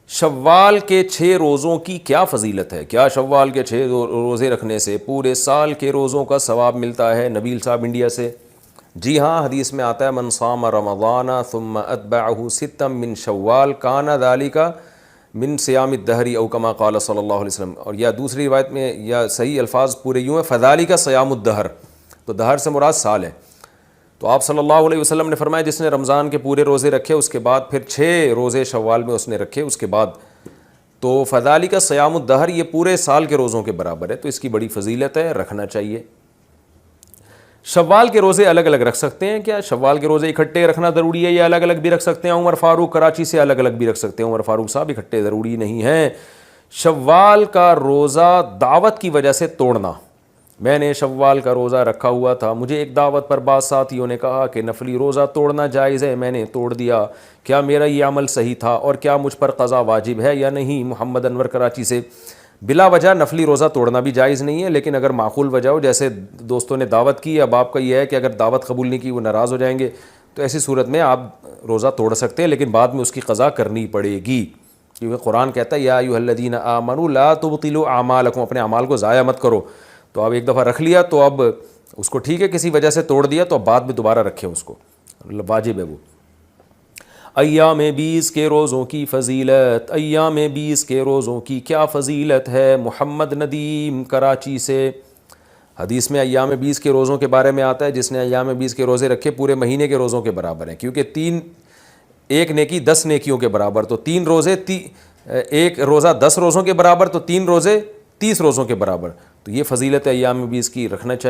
شوال کے 6 روزوں کی کیا فضیلت ہے؟ کیا شوال کے 6 روزے رکھنے سے پورے سال کے روزوں کا ثواب ملتا ہے؟ نبیل صاحب انڈیا سے، جی ہاں، حدیث میں آتا ہے من صام رمضان ثم اتبعہ ستا من شوال کان ذلک من صیام الدہر او کما قال صلی اللہ علیہ وسلم، اور یا دوسری روایت میں یا صحیح الفاظ پورے یوں ہیں فذالک صیام الدہر، تو دہر سے مراد سال ہے۔ تو آپ صلی اللہ علیہ وسلم نے فرمایا جس نے رمضان کے پورے روزے رکھے اس کے بعد پھر 6 روزے شوال میں اس نے رکھے اس کے بعد، تو فذالک صیام الدہر، یہ پورے سال کے روزوں کے برابر ہے، تو اس کی بڑی فضیلت ہے، رکھنا چاہیے۔ شوال کے روزے الگ الگ رکھ سکتے ہیں کیا؟ شوال کے روزے اکٹھے رکھنا ضروری ہے یا الگ الگ بھی رکھ سکتے ہیں؟ عمر فاروق کراچی سے، الگ الگ بھی رکھ سکتے ہیں عمر فاروق صاحب، اکٹھے ضروری نہیں ہیں۔ شوال کا روزہ دعوت کی وجہ سے توڑنا، میں نے شوال کا روزہ رکھا ہوا تھا، مجھے ایک دعوت پر بعض ساتھیوں نے کہا کہ نفلی روزہ توڑنا جائز ہے، میں نے توڑ دیا، کیا میرا یہ عمل صحیح تھا اور کیا مجھ پر قضا واجب ہے یا نہیں؟ محمد انور کراچی سے، بلا وجہ نفلی روزہ توڑنا بھی جائز نہیں ہے، لیکن اگر معقول وجہ ہو، جیسے دوستوں نے دعوت کی، اب آپ کا یہ ہے کہ اگر دعوت قبول نہیں کی وہ ناراض ہو جائیں گے، تو ایسی صورت میں آپ روزہ توڑ سکتے ہیں، لیکن بعد میں اس کی قضا کرنی پڑے گی، کیونکہ قرآن کہتا ہے یا ایھا الذین آمنوا لا تبطلوا اعمالکم، اپنے اعمال کو ضائع مت کرو۔ تو اب ایک دفعہ رکھ لیا تو اب اس کو ٹھیک ہے، کسی وجہ سے توڑ دیا تو اب بعد میں دوبارہ رکھیں اس کو، واجب ہے وہ۔ ایام 20 کے روزوں کی فضیلت، ایام 20 کے روزوں کی کیا فضیلت ہے؟ محمد ندیم کراچی سے، حدیث میں ایام 20 کے روزوں کے بارے میں آتا ہے جس نے ایام 20 کے روزے رکھے پورے مہینے کے روزوں کے برابر ہیں، کیونکہ ایک نیکی 10 نیکیوں کے برابر، تو 3 روزے ایک روزہ 10 روزوں کے برابر، تو 3 روزے 30 روزوں کے برابر، تو یہ فضیلت ہے ایام 20 کی، رکھنا چاہیے۔